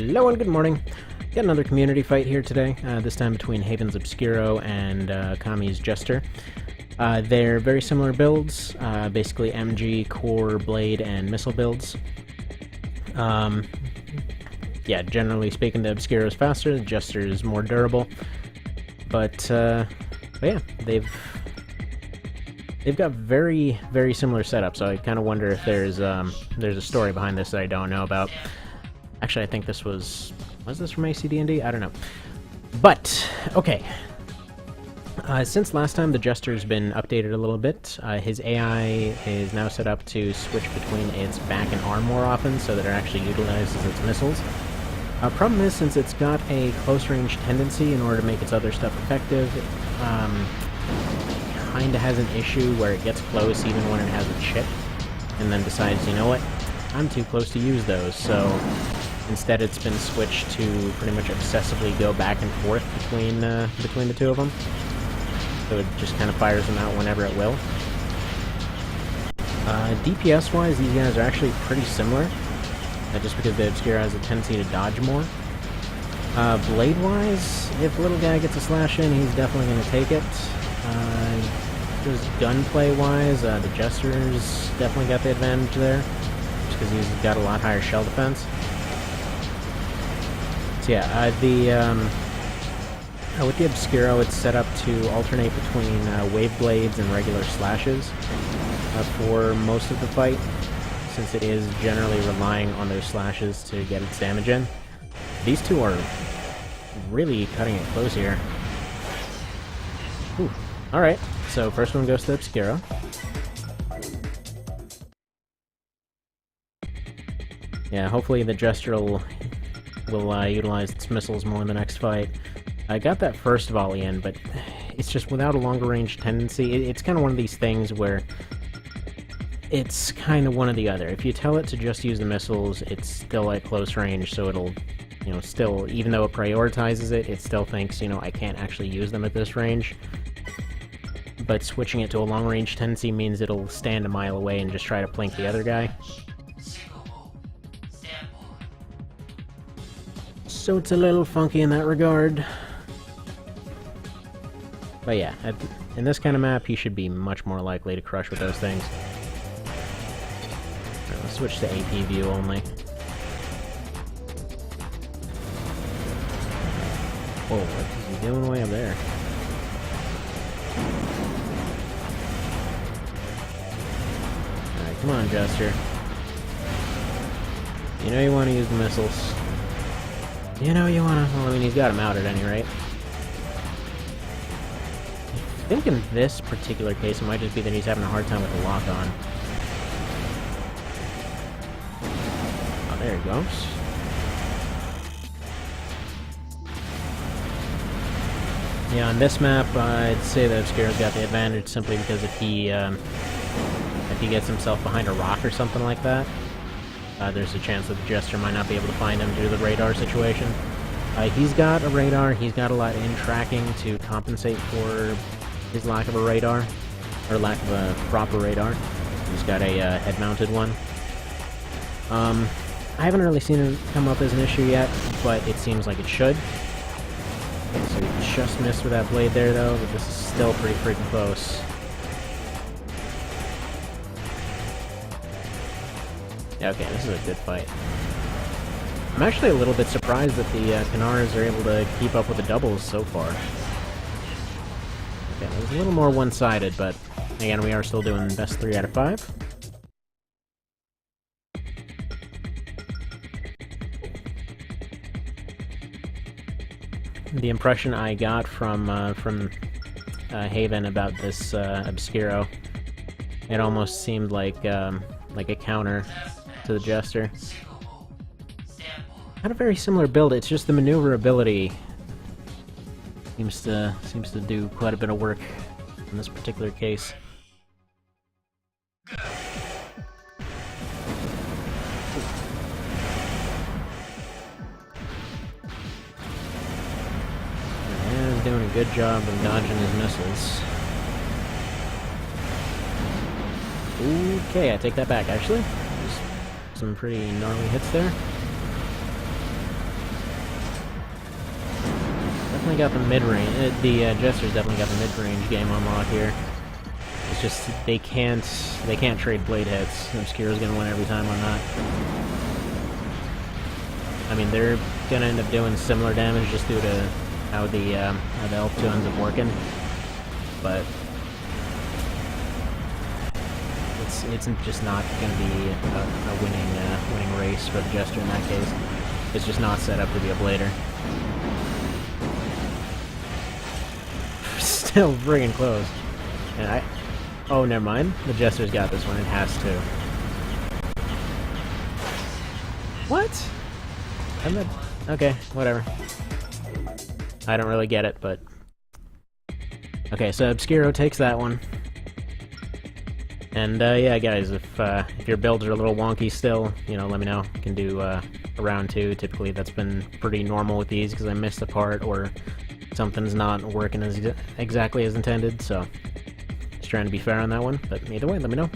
Hello and good morning. Got another community fight here today, this time between Haven's Obscuro and Okami's Jester. They're very similar builds, basically MG, core, blade, and missile builds. Yeah, generally speaking, the Obscuro is faster, the Jester is more durable. But yeah, they've got very, very similar setups, so I kind of wonder if there's a story behind this that I don't know about. Actually, I think this was this from ACD&D? I don't know. But, okay. Since last time, the Jester's been updated a little bit. His AI is now set up to switch between its back and arm more often, so that it actually utilizes its missiles. Problem is, since it's got a close-range tendency in order to make its other stuff effective, it kinda has an issue where it gets close even when it has a chip, and then decides, you know what, I'm too close to use those, so instead it's been switched to pretty much obsessively go back and forth between the two of them. So it just kind of fires them out whenever it will. DPS-wise, these guys are actually pretty similar, just because the Obscuro has a tendency to dodge more. Blade-wise, if little guy gets a slash in, he's definitely going to take it. Just gunplay-wise, the Jester's definitely got the advantage there, just because he's got a lot higher shell defense. So yeah, with the Obscuro, it's set up to alternate between wave blades and regular slashes for most of the fight, since it is generally relying on those slashes to get its damage in. These two are really cutting it close here. Ooh. Alright, so first one goes to the Obscuro. Yeah, hopefully the Jester will utilize its missiles more in the next fight. I got that first volley in, but it's just without a longer range tendency. It's kind of one of these things where it's kind of one or the other. If you tell it to just use the missiles, it's still at close range, so it'll, you know, still, even though it prioritizes it, it still thinks, you know, I can't actually use them at this range. But switching it to a long range tendency means it'll stand a mile away and just try to plink the other guy. So it's a little funky in that regard. But yeah, in this kind of map, he should be much more likely to crush with those things. Right, let's switch to AP view only. Whoa, what is he doing way up there? Alright, come on, Jester. You know you want to use the missiles. You know you wanna... Well, I mean, he's got him out at any rate. I think in this particular case, it might just be that he's having a hard time with the lock-on. Oh, there he goes. Yeah, on this map, I'd say that Obscuro's got the advantage simply because if he gets himself behind a rock or something like that, there's a chance that the Jester might not be able to find him due to the radar situation. He's got a radar, he's got a lot in tracking to compensate for his lack of a radar, or lack of a proper radar. He's got a head-mounted one. I haven't really seen it come up as an issue yet, but it seems like it should. Okay, so he just missed with that blade there, though, but this is still pretty freaking close. Yeah, okay, this is a good fight. I'm actually a little bit surprised that the Canars are able to keep up with the doubles so far. Okay, it was a little more one-sided, but again, we are still doing best 3 out of 5. The impression I got from Haven about this Obscuro, it almost seemed like a counter to the Jester. Had a very similar build, it's just the maneuverability seems to do quite a bit of work in this particular case. Yeah, he's doing a good job of dodging his missiles. Okay, I take that back, actually. Some pretty gnarly hits there. definitely got the mid-range, Jester's definitely got the mid-range game on lock here. It's just, they can't trade blade hits. Obscuro's gonna win every time on that. I mean, they're gonna end up doing similar damage just due to how the Elf 2 ends up working. But it's just not gonna be a winning race for the Jester in that case. It's just not set up to be a blader. Still friggin' close. And oh, never mind. The Jester's got this one. It has to. What? I'm not... Okay, whatever. I don't really get it, but... Okay, so Obscuro takes that one. And, yeah, guys, if your builds are a little wonky still, you know, let me know. You can do, a round 2. Typically, that's been pretty normal with these, because I missed a part, or something's not working exactly as intended, so... Just trying to be fair on that one, but either way, let me know.